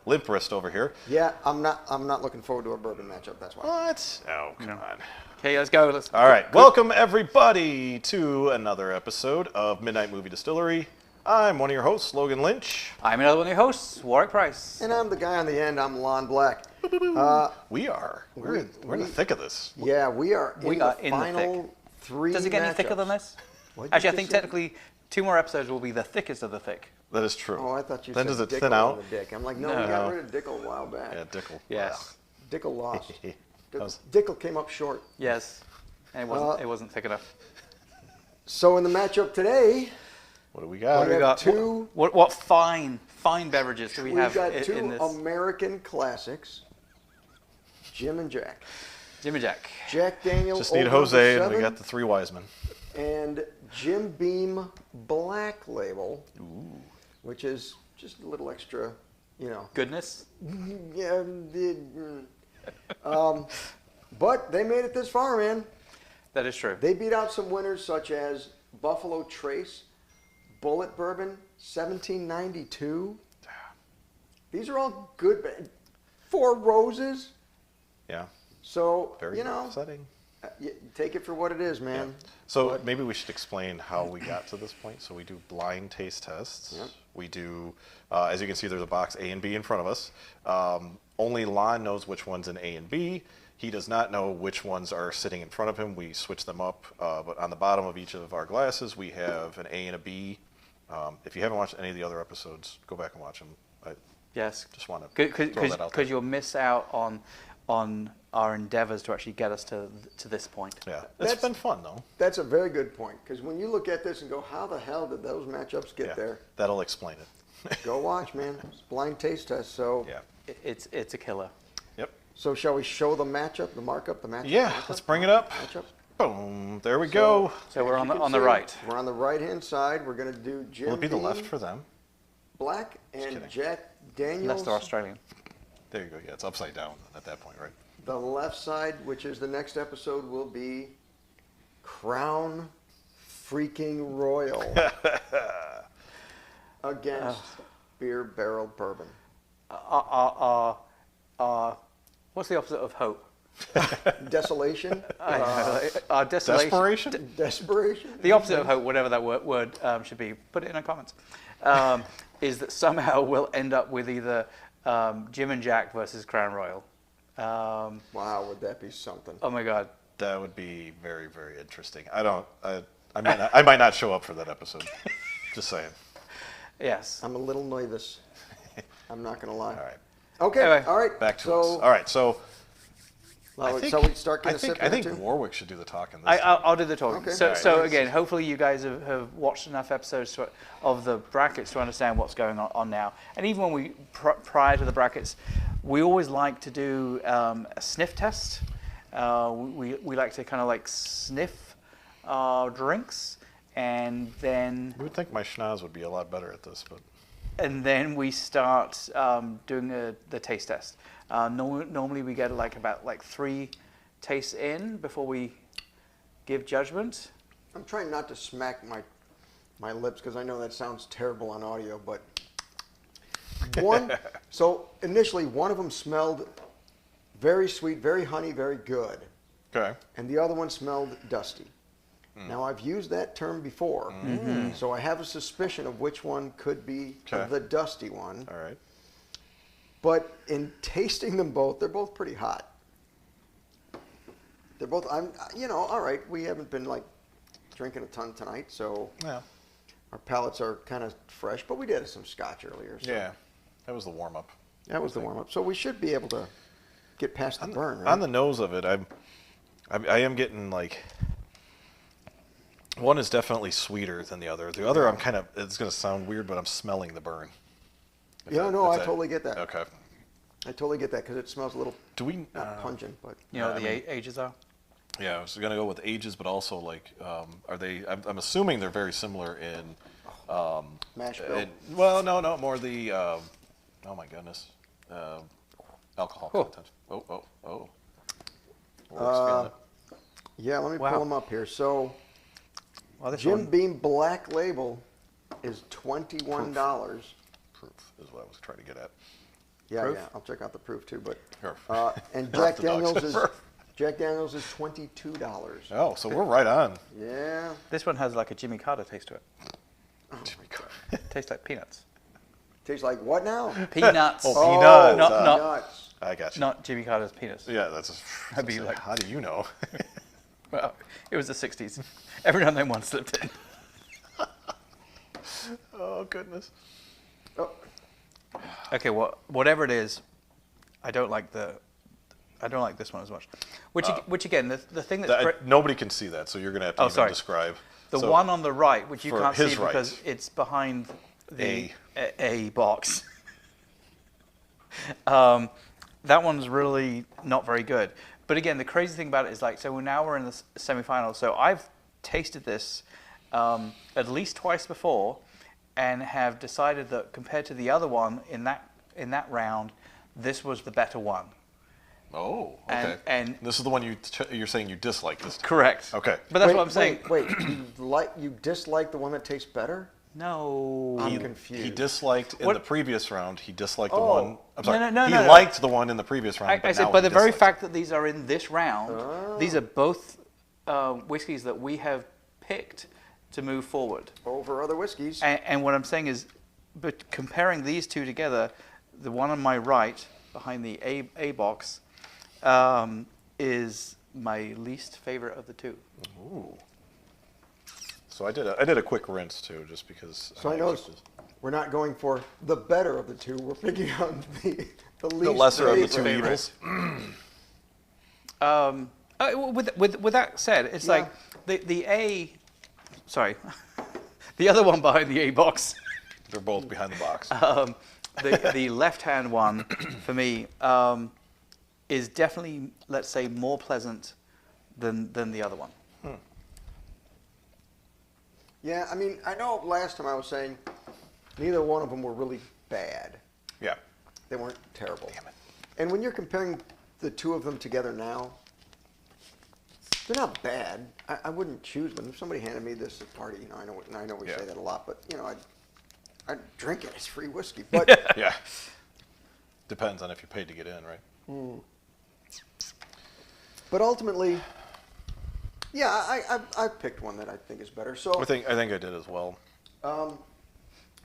limp wrist over here. Yeah, I'm not looking forward to a bourbon matchup. That's why. What? Oh, come on. Okay, let's go. All right, welcome everybody to another episode of Midnight Movie Distillery. I'm one of your hosts, Logan Lynch. I'm another one of your hosts, Warwick Price. And I'm the guy on the end. I'm Lon Black. We're in the thick of this. Yeah, we are in the thick. final three. Does it get any thicker than this? What'd you Actually, I just think say? technically 2 more episodes will be the thickest of the thick. That is true. Oh, I thought you then said does it Dickel thin on out? the dick. I'm like, no, No. we got rid of Dickel a while back. Yeah, Dickel. Yes. Dickel lost. How's- Dickel came up short. Yes. And it wasn't thick enough. So in the matchup today, What do we got? What do We we got two- what fine beverages do we we've have got in two this? American classics, Jim and Jack. Jimmy Jack. Jack Daniel Just need Old Jose, Number and we 7, got the three wise men. and Jim Beam Black Label, which is just a little extra, Goodness. Yeah. But they made it this far, man. That is true. They beat out some winners such as Buffalo Trace, Bullet Bourbon, 1792. These are all good. Four Roses. Yeah, So, very upsetting. take it for what it is, man. Yeah. So maybe we should explain how we got to this point. So we do blind taste tests. Yep. We do, as you can see, there's a box A and B in front of us. Only Lon knows which one's in A and B. He does not know which ones are sitting in front of him. We switch them up. But on the bottom of each of our glasses, we have an A and a B. If you haven't watched any of the other episodes, go back and watch them. I Yes. just want to throw that out there. Because you'll miss out on our endeavors to actually get us to this point. Yeah, That's- it's been fun though. That's a very good point. Because when you look at this and go, how the hell did those matchups get Yeah, there? that'll explain it. Go watch, man. It's a blind taste test. So, Yeah. It's a killer. Yep. so shall we show the matchup, the markup, the matchup? Yeah, matchup? let's bring it up. Matchup. Boom. There we go. So we're as on you the can on the see, right. We're on the right-hand side. We're going to do Jim Will it be the Beam left for them? Black and kidding. Jack Daniels. Leicester Australian. There you go. Yeah, it's upside down at that point, right? The left side, which is the next episode, will be Crown Freaking Royal against Beer Barrel Bourbon. What's the opposite of hope? Desolation, Desolation. Desperation? desperation. The opposite of hope, whatever that word should be, put it in the comments, is that somehow we'll end up with either Jim and Jack versus Crown Royal. Wow, would that be something? Oh my God. That would be very, very interesting. I might not show up for that episode. Just saying. Yes. I'm a little nervous. I'm not going to lie. All right. Okay, Anyway, all right. Back to so, us. All right. So well, I think, so we start I getting think, a sip I in think too? Warwick should do the talking this time. I'll do the talking. Okay. So, All right. so again, hopefully you guys have watched enough episodes of the brackets to understand what's going on now. And even when we prior to the brackets, we always like to do a sniff test. We like to kind of like sniff drinks, and then You would think my schnoz would be a lot better at this, but we start doing the taste test. Normally we get about 3 tastes in before we give judgment. I'm trying not to smack my lips because I know that sounds terrible on audio, but so initially one of them smelled very sweet, very honey, very good, okay. and the other one smelled dusty. Now I've used that term before, so I have a suspicion of which one could be Okay. the dusty one. All right. But in tasting them both, they're both pretty hot. They're both, all right, we haven't been like drinking a ton tonight, so Yeah. our palates are kind of fresh, but we did some scotch earlier. So Yeah. That was the warm up. that was the warm up. So we should be able to get past the burn, right? On the nose of it, I am getting like, one is definitely sweeter than the other. The other, it's going to sound weird, but I'm smelling the burn. If Yeah, that- no, if I that- totally get that. Okay. I totally get that because it smells a little Do we? not pungent, but You know I what the ages are? Yeah, I was going to go with ages, but also like, are they? I'm assuming they're very similar in. mash bill. Well, no, more the. Oh my goodness, alcohol Cool. content. Oh. Warwick's feeling it. Yeah, let me Wow. pull them up here. So Well, this Jim one, Beam Black Label is $21, Proof is what I was trying to get at. Yeah, Proof? yeah. I'll check out the proof too. But Sure. and You're Jack off the dogs. Daniels is $22. Oh, so we're right on. Yeah. This one has like a Jimmy Carter taste to it. Jimmy Carter. Tastes like peanuts. Tastes like what now? Peanuts. Oh, peanuts. Not- Nuts. I got you. Not Jimmy Carter's penis. Yeah, that's. I'd be like- how do you know? Well, it was the 60s. Every now and then one slipped in. Oh goodness. Oh, Okay, whatever it is, I don't like this one as much. Which again, the thing that's Nobody can see that, so you're gonna have to Oh, even sorry. describe. the So, one on the right, which you for can't see his right. because it's behind the A box. That one's really not very good. But again, the crazy thing about it is like, so now we're in the semifinals. So I've tasted this at least twice before, and have decided that compared to the other one in that round, this was the better one. Oh, okay. And this is the one you're saying you dislike this time. Correct. Okay. But that's wait, what I'm saying. Wait, you dislike the one that tastes better? No. I'm He confused. disliked in What- the previous round. He disliked the Oh. one. I'm sorry. No, he no. liked the one in the previous round. I but said, now by he the very dislikes fact that these are in this round, these are both whiskeys that we have picked to move forward. Over other whiskeys. And what I'm saying is, but comparing these two together, the one on my right, behind the A box, is my least favorite of the two. it. Ooh. So I did a quick rinse too, just because. So I noticed we're not going for the better of the two. We're picking on the least the lesser of the two favorite. evils. With that said, it's Yeah. like the A, sorry, the other one behind the A box. They're both behind the box. The left-hand one, for me, is definitely, let's say, more pleasant than the other one. Yeah, I mean, I know last time I was saying neither one of them were really bad. Yeah. They weren't terrible. Damn it. And when you're comparing the two of them together now, they're not bad. I wouldn't choose them. If somebody handed me this at a party, I know we Yeah. say that a lot, but I'd drink it. It's free whiskey. But Yeah. Depends on if you paid to get in, right? but ultimately, yeah, I picked one that I think is better. So I think I did as well.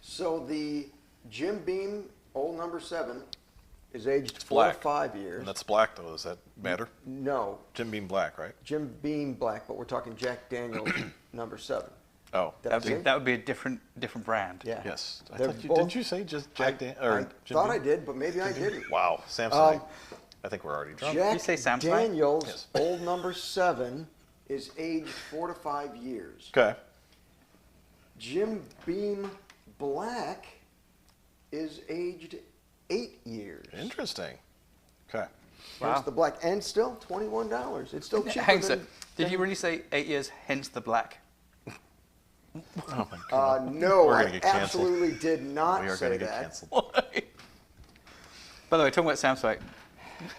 So the Jim Beam Old Number 7 is aged 4 to black. 5 years. And that's black though. Does that matter? No, Jim Beam Black, right? Jim Beam Black, but we're talking Jack Daniel's Number 7. Oh. Did I say? That would be a different brand. Yeah. Yes. I They're thought both- didn't you say just Jack I or Jim thought Beam? I did, but maybe I didn't. Wow. Samsonite. I think we're already drunk. Jack you say Samsonite? Daniel's Yes. Old Number 7 is aged 4 to 5 years. Okay. Jim Beam Black is aged 8 years. Interesting. Okay. Wow. Hence the black, and still $21. It's still cheaper Hang on. than. Did you really say 8 years, hence the black? Oh my God. No, We're I gonna get canceled. absolutely did not We are say going to get that. canceled. By the way, talking about Samsonite,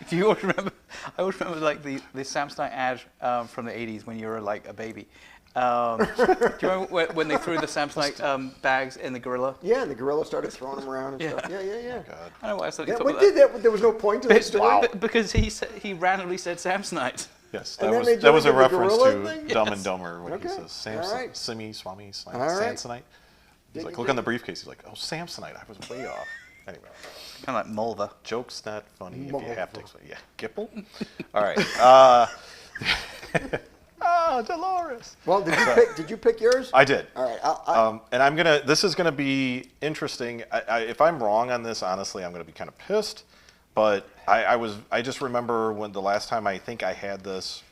do you always remember? I always remember like the Samsonite ad from the '80s when you were like a baby. Do you remember when they threw the Samsonite bags in the gorilla? Yeah, and the gorilla started throwing them around and Yeah. stuff. Yeah. God. I don't know why I suddenly Yeah, thought what about did that. that? There was no point to the story. Because he randomly said Samsonite. Yes, And that then was they that was a joined the reference gorilla to thing? Dumb Yes. and Dumber when Okay. he says Samson, All right. Simmy, Swami, Slime, All right. Samsonite. He's Dig like, it, look on dig the it. briefcase. He's like, oh, Samsonite. I was way off. Anyway, Kind of like Mulder. joke's not funny if you have to Mulder. explain. Yeah, Gipple. All right. Dolores. Well, did you pick yours? I did. All right. And this is gonna be interesting. If I'm wrong on this, honestly, I'm gonna be kind of pissed. But I just remember when the last time I think I had this,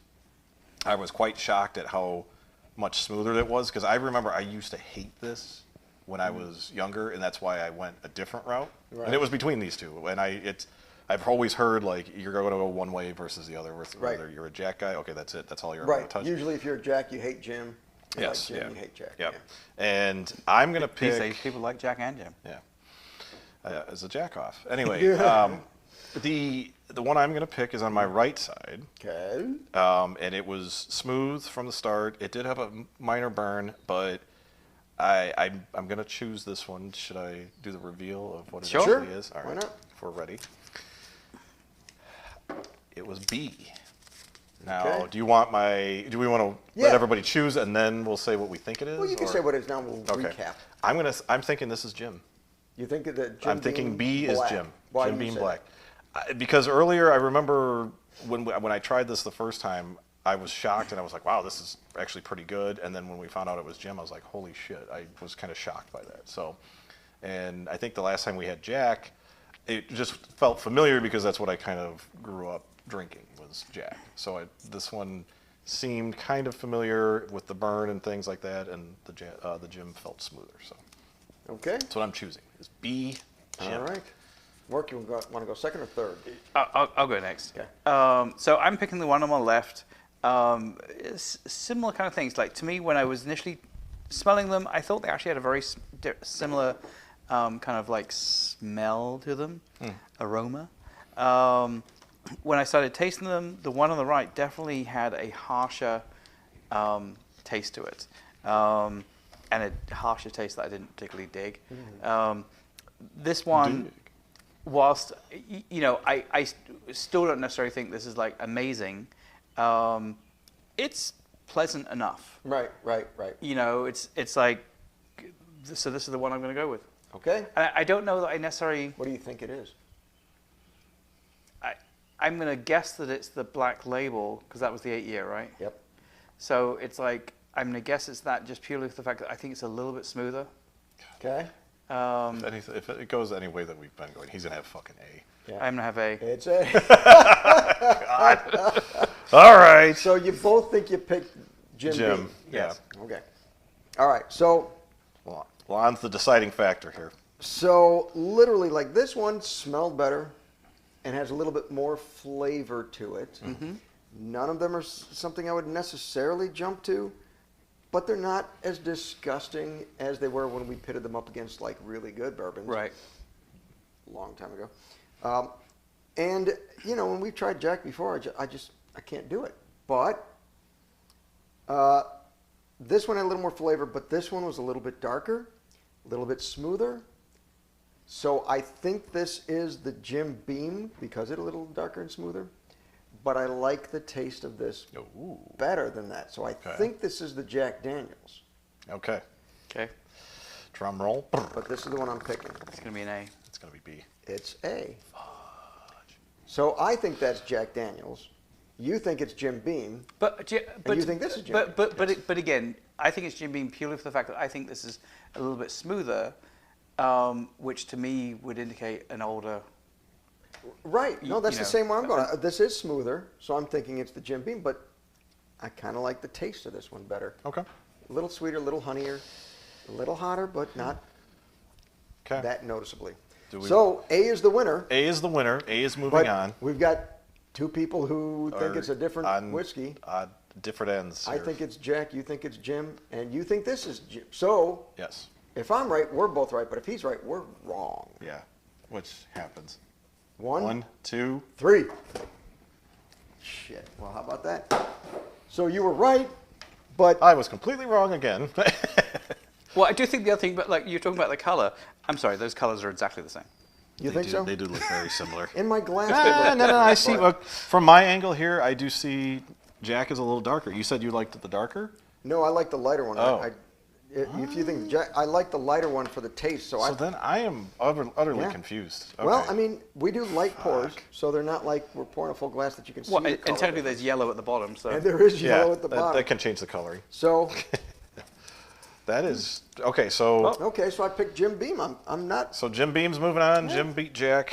I was quite shocked at how much smoother it was, because I remember I used to hate this when I was younger, and that's why I went a different route. Right. And it was between these two. And I've always heard like you're going to go one way versus the other. Whether Right. you're a Jack guy, okay, that's it. That's all you're ever going Right. to touch. Usually, if you're a Jack, you hate Jim. You Yes. Like Jim, Yeah. You hate Jack. Yep. Yeah. And I'm gonna These pick. days, people like Jack and Jim. Yeah. As a jack off. Anyway, the one I'm gonna pick is on my right side, Okay. and it was smooth from the start. It did have a minor burn, but I'm gonna choose this one. Should I do the reveal of what it Sure. actually is? All Why right. not? if we're ready. It was B. Now, Okay. do we want to Yeah. let everybody choose and then we'll say what we think it is? Well, you can or- say what it is now. We'll Okay. recap. I'm thinking this is Jim. You think that Jim I'm thinking Beam B is Black. Jim. Why Jim do you Beam say Black. Because earlier I remember when I tried this the first time, I was shocked and I was like, wow, this is actually pretty good. And then when we found out it was Jim, I was like, holy shit. I was kind of shocked by that. So, and I think the last time we had Jack, it just felt familiar because that's what I kind of grew up drinking was Jack. So this one seemed kind of familiar with the burn and things like that, and the Jim felt smoother. So that? Okay. that's what I'm choosing. Is B. Jim. All right. Mark, you want to go second or third? I'll go next. Okay. So I'm picking the one on my left. It's similar kind of things. Like to me, when I was initially smelling them, I thought they actually had a very similar kind of like smell to them, aroma. When I started tasting them, the one on the right definitely had a harsher taste to it, and a harsher taste that I didn't particularly dig. This one, whilst I still don't necessarily think this is like amazing, it's pleasant enough. Right. It's like, so this is the one I'm going to go with. Okay. And I don't know that I necessarily. What do you think it is? I'm going to guess that it's the Black Label because that was the 8-year, right? Yep. So it's like I'm going to guess it's that just purely for the fact that I think it's a little bit smoother. Okay. If it goes any way that we've been going, he's gonna have fucking A. Yeah. I'm going to have a. It's A. All right. So you both think you picked Jim Jim. Beam? Yeah. Okay. All right. So Lon's the deciding factor here. literally, like this one smelled better and has a little bit more flavor to it. None of them are something I would necessarily jump to, but they're not as disgusting as they were when we pitted them up against like really good bourbons. Right. A long time ago. And when we've tried Jack before, I can't do it. But this one had a little more flavor, but this one was a little bit darker, a little bit smoother. So I think this is the Jim Beam because it's a little darker and smoother. But I like the taste of this Ooh. better than that. So I think this is the Jack Daniels. Okay. Okay. Drum roll. But this is the one I'm picking. It's going to be an A. It's gonna be B. It's A. So I think that's Jack Daniels. You think it's Jim Beam. But you think this is Jim Beam? But again, I think it's Jim Beam purely for the fact that I think this is a little bit smoother, which to me would indicate an older. Right. No, that's you the know, same one I'm going. This is smoother, so I'm thinking it's the Jim Beam. But I kind of like the taste of this one better. Okay. A little sweeter, a little honeyer, a little hotter, but not Okay. that noticeably. Do we- So A is the winner. A is the winner. A is moving But on. we've got two people who think Or it's a different on- whiskey. Different ends. I here. think it's Jack. You think it's Jim, and you think this is Jim. So Yes. if I'm right, we're both right. But if he's right, we're wrong. Yeah. Which happens. One, 1, 2. 3. Shit. Well, how about that? So you were right, but I was completely wrong again. Well, I do think the other thing, but like you're talking about the color. I'm sorry, those colors are exactly the same. you think so? They do look very similar. In my glass. they look No. I see. different, Look, from my angle here, I do see Jack is a little darker. You said you liked the darker? No, I like the lighter one. Oh. If you think Jack, I like the lighter one for the taste. So, So then I am utterly Yeah. confused. well, Okay. I mean, we do light pours, so they're not like we're pouring a full glass that you can see. Well, the and color technically difference. there's yellow at the bottom, so. And there is yeah, yellow at the that, bottom. that can change the coloring. So That is okay. So okay, so I picked Jim Beam. I'm not. so Jim Beam's moving on. Jim beat Jack.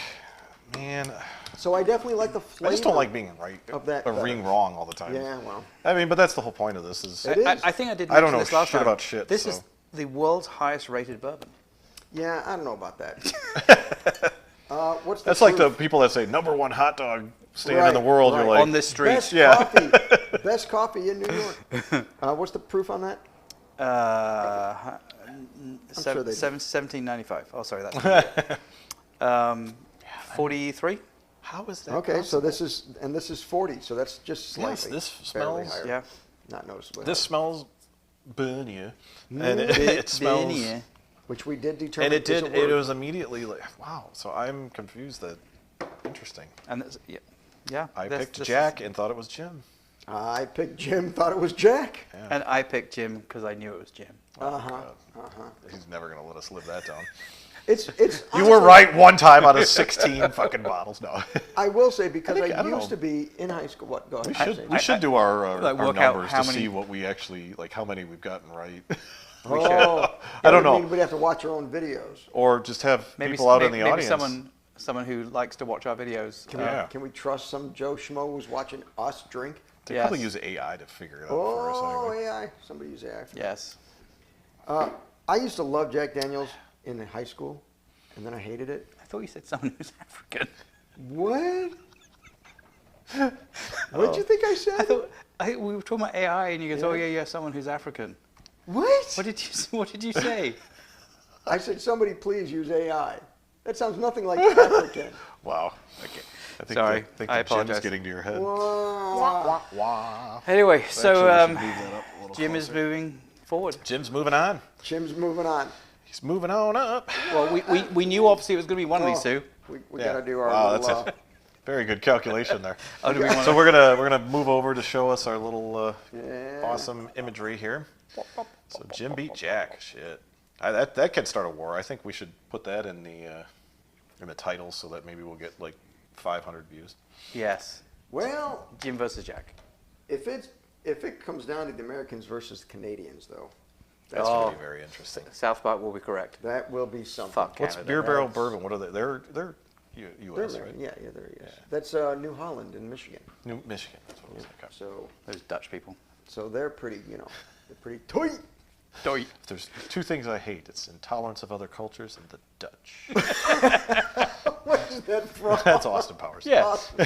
Man, So I definitely like the flavor. I just don't like being right of that or better. being wrong all the time. Yeah, well, I mean, but that's the whole point of this. Is It is. I think I did I don't mention know this last shit time. about shit, This so. is the world's highest rated bourbon. yeah, I don't know about that. What's the that's like the proof? people that say #1 hot dog stand in Right, the world. You're right. like, On this street. Best Yeah. coffee, best coffee in New York. What's the proof on that? sure they do. 1795. Oh, sorry, that's 43. how is that? Okay, so possible? this is 40, so that's just slightly. this barely smells- higher. Yeah. Not noticeably. This higher. smells burnier, and Mm. it smells. Benny. which we did determine. And it did. isn't It work. was immediately like, wow. So I'm confused. That interesting. And yeah. I this- picked this is- Jack and thought it was Jim. I picked Jim, thought it was Jack. Yeah. And I picked Jim because I knew it was Jim. He's never gonna let us live that down. It's You were honestly- right one time out of 16 fucking bottles. No. I will say because I I, think- I don't used know. to be in high school. What? Go ahead. We Say. should we should do our Like, work out numbers how to many- see what we actually like, how many we've gotten right, Oh, I don't that would know. mean we'd have to watch our own videos. or just have Maybe people out maybe, in the maybe audience. someone who likes to watch our videos. Yeah. Can we trust some Joe Schmo who's watching us drink? They Yes. probably use AI to figure it out for us. Oh, Anyway. AI. Somebody use AI. For Yes. I used to love Jack Daniels in high school, and then I hated it. I thought you said someone who's African. What? What did you think I said? I thought we were talking about AI, and you go, "Oh yeah, someone who's African." What? What did you say? I said, somebody please use AI. That sounds nothing like African. Wow. Okay. I think Sorry, the, I the Jim's apologize. getting to your head. Wah. Wow. Anyway, so Actually, we should move that up a little Jim is closer. moving forward. Jim's moving on. Jim's moving on. He's moving on up. Well, we knew obviously it was going to be one of these Oh, two. We Yeah. got to do our Wow, little, that's a very good calculation there. Oh, do we wanna- So we're gonna move over to show us our little Yeah. awesome imagery here. So Jim beat Jack. Shit, that could start a war. I think we should put that in the title so that maybe we'll get like 500 views. Yes, Well, Jim versus Jack. if it comes down to the Americans versus the Canadians, though, That's Oh. gonna be very interesting. South Park will be correct. that will be something. Fuck What's Canada. Beer Barrel That's- Bourbon? What are they? They're They're U.S. right? American. Yeah, there he is. That's New Holland in Michigan. New Michigan. That's what it was like. So Those Dutch people. they're pretty, they're pretty tight. If there's two things I hate, it's intolerance of other cultures and the Dutch. What is that from? That's Austin Powers. Yeah, Awesome.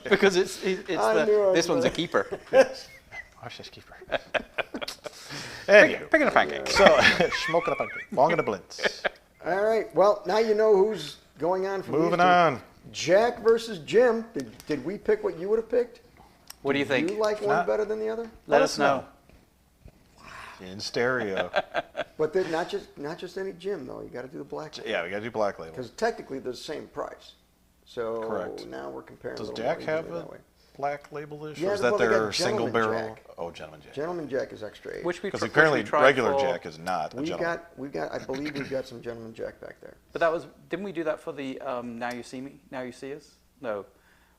because it's I knew I this was one's a gonna- keeper. Watch this keeper. Anywho, Picking a pancake. so smoking a pancake, bonging a blintz. All right. Well, now you know who's going on from Moving these two. on. Jack versus Jim. Did we pick what you would have picked? What do you think? You like one not- better than the other? Let us know. In stereo. But not just any Jim though. You got to do the black. Yeah, we gotta do Black Label. Because technically they're the same price. So Correct. now we're comparing. Does a little Jack more have easily a that way. Black Label-ish, Yeah, or is well, that they got their single Gentleman barrel? Jack. Oh, Gentleman Jack. Gentleman Jack is extra age. Which we Because which apparently we tried regular for- Jack is not a gentleman. we've got. I believe we've got some Gentleman Jack back there. But that was didn't we do that for the Now You See Me? Now You See Us? No.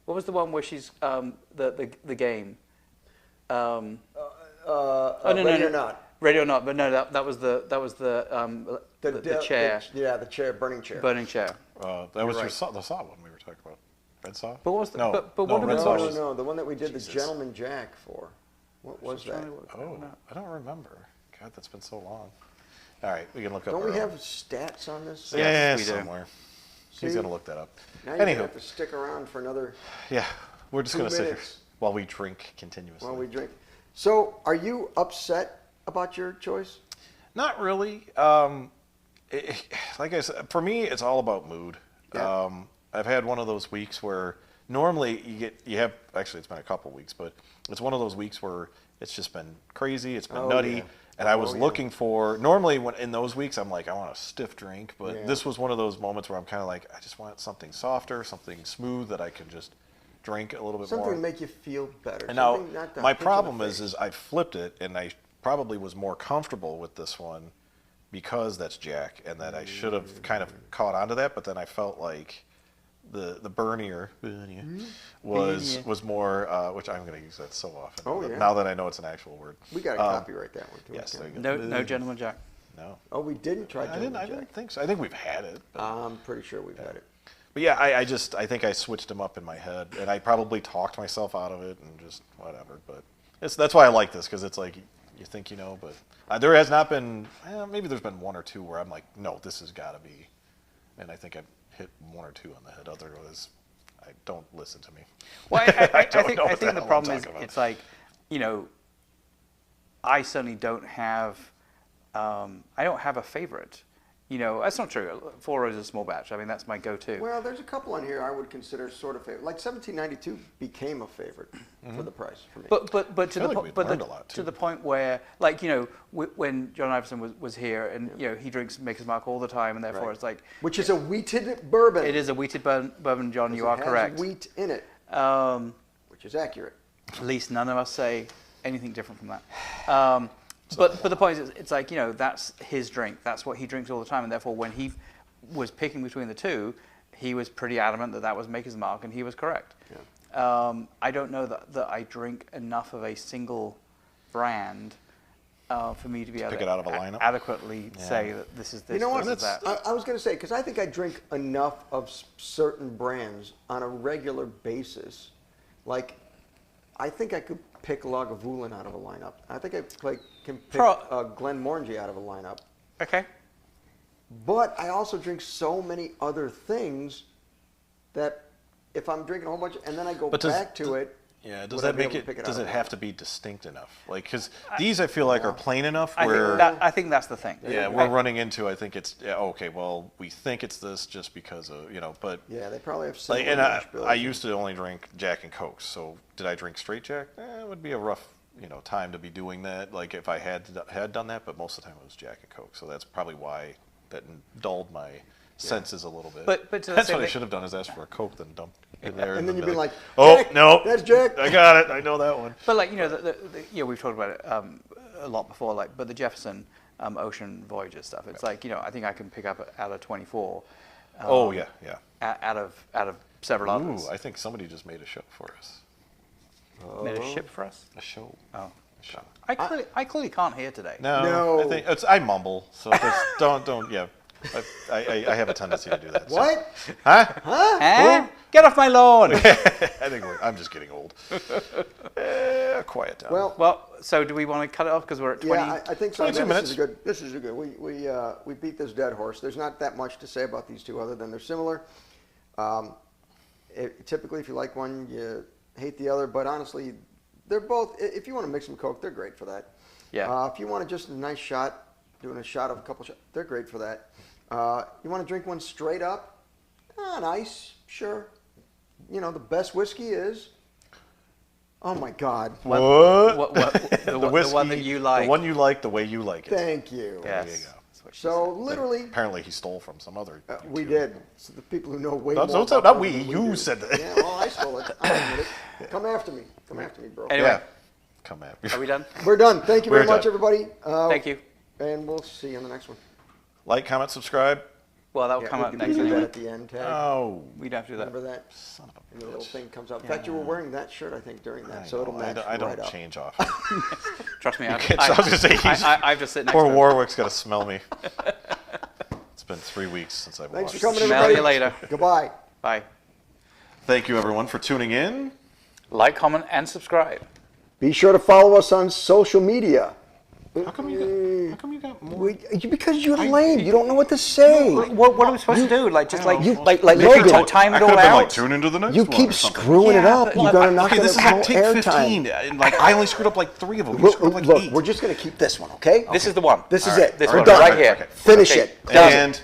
What was the one where she's the game? Oh no, Ready no, or Not. Ready or Not, but no, that was the The chair, the chair, burning chair. burning chair. That was right. the Saw one we were talking about. Red Saw? But what was the- no, but no, what did we Red watch? Saw No, was, no, the one that we did Jesus. the Gentleman Jack for. What was that? Oh, I don't remember. God, that's been so long. All right, we can look up Don't we our have own. stats on this? Yeah, Yes, we do. somewhere. He's See? gonna look that up. Now you're gonna Anywho, have to stick around for another yeah, we're just 2 gonna sit here minutes. while we drink continuously. while we drink. So, are you upset about your choice? Not really. Like I said, for me, it's all about mood. Yeah. I've had one of those weeks where normally you have, actually it's been a couple weeks, but it's one of those weeks where it's just been crazy, it's been Oh, nutty, yeah. and I was Oh, yeah. looking for, normally when in those weeks I'm like, I want a stiff drink, but Yeah. this was one of those moments where I'm kind of like, I just want something softer, something smooth that I can just drink a little bit Something more. to make you feel better. And now, Something not to my hit you in the problem face. is I flipped it, and I probably was more comfortable with this one because that's Jack, and that I should have kind of caught onto that. But then I felt like the Bernier was more, which I'm going to use that so often. Oh, yeah. Now that I know it's an actual word. We got to copyright that one too. Yes, there you go. No, Gentleman Jack. No, Oh, we didn't try I Gentleman didn't Jack. think so. I think we've had it. But, I'm pretty sure we've had it. but yeah, I think I switched them up in my head, and I probably talked myself out of it, and just whatever. But that's why I like this, because it's like you think you know, but there has not been. Maybe there's been one or two where I'm like, no, this has got to be, and I think I've hit one or two on the head. Otherwise, I don't listen to me. Well, I don't think know I what the think the hell I'm problem is talking about. it's like, I certainly don't have I don't have a favorite. You know, that's not true. Four Roses is a small batch. I mean, that's my go-to. Well, there's a couple on here I would consider sort of favorite. Like 1792 became a favorite for the price for me. But to feel the like we've learned a lot, to too. the point where, like, you know, when John Iverson was here, and you know, he drinks Maker's Mark all the time, and therefore Right. it's like Which is a wheated bourbon. it is a wheated bourbon, John. You are It has correct. wheat in it, which is accurate. At least none of us say anything different from that. But the point is, it's like, you know, that's his drink. That's what he drinks all the time, and therefore, when he was picking between the two, he was pretty adamant that that was Maker's Mark, and he was correct. Yeah. I don't know that I drink enough of a single brand for me to be able pick to it out of a lineup? adequately Yeah. say that this is this, You know what? this is that. I was going to say, because I think I drink enough of certain brands on a regular basis. Like, I think I could pick Lagavulin out of a lineup. I think I can pick Glenmorangie out of a lineup. Okay. But I also drink so many other things that if I'm drinking a whole bunch and then I go But back to it, Yeah, does would I that be make able to it? pick Does out it of have a to be distinct enough? Like, because these I feel like are plain enough where I think that's the thing. yeah, we're running into. I think it's okay. Well, we think it's this just because of but yeah, they probably have like, similar and mash bills. I used to only drink Jack and Coke. So did I drink straight Jack? It would be a rough time to be doing that. Like if I had done that, but most of the time it was Jack and Coke. So that's probably why that dulled my senses a little bit. But to that's say what I that- should have done is ask for a Coke, then dump in there, And then you'd be like, oh Jack, no, that's Jack. I got it. I know that one. But like, you know, we've talked about it a lot before. Like, but the Jefferson Ocean Voyager stuff. It's like, you know, I think I can pick up out of 24. Oh yeah. Out of several Ooh, others. I think somebody just made a show for us. Made a ship for us. A show. Oh. A show. I clearly can't hear today. No, No. I think I mumble, so just don't. Yeah, I have a tendency to do that. so. What? Huh? Eh? Get off my lawn. I think I'm just getting old. Quiet down. Well, So do we want to cut it off because we're at 20? yeah, I think so. 22 Yeah, minutes. This is a good. We beat this dead horse. There's not that much to say about these two other than they're similar. Typically, if you like one, you hate the other. But honestly, they're both. If you want to mix them Coke, they're great for that. Yeah. If you want just a nice shot, doing a shot of a couple shots, they're great for that. You want to drink one straight up? Nice, sure. You know, the best whiskey is. Oh my God! what? The one that you like. The one you like, the way you like it. Thank you. Yes. There you go. That's what she So said. literally, Apparently, he stole from some other. we YouTube. did. So the people who know way No, more. don't say- about not we, bourbon you than do. said that. Yeah, well, I stole it. I admit it. Come after me. Come after me, bro. Anyway. Yeah. Come at me. Are we done? We're done. Thank you very We're much, done. everybody. Thank you. And we'll see you in the next one. Like, comment, subscribe. Well, that will Yeah, come we out can next do that week. at the end tag. Oh, We don't have to do that. Remember that? son of And a the little bitch. thing comes up. In fact, you were wearing that shirt, I think, during that, so I it'll know, match I don't right up. change off. Trust me. I was gonna say, I've just sit next Poor to him. Warwick's got to smell me. It's been 3 weeks since I've Thanks for washed. coming, Smell everybody. you later. Goodbye. Bye. Thank you, everyone, for tuning in. Like, comment, and subscribe. Be sure to follow us on social media. How come you got more? Because you're lame. You don't know what to say. What are we supposed to do? Like, just like, you- like Logan, time I it could all have been like, out. tune into the next You one keep or something. screwing it Yeah, up. but You're look, gonna knock Okay, it this is out like take airtime. 15. And like, I only screwed up like 3 of them. You Look, screwed up like look, 8. we're just gonna keep this one, okay? This is the one. This is All right, it. This We're one done. right here. Finish Okay, it. done. And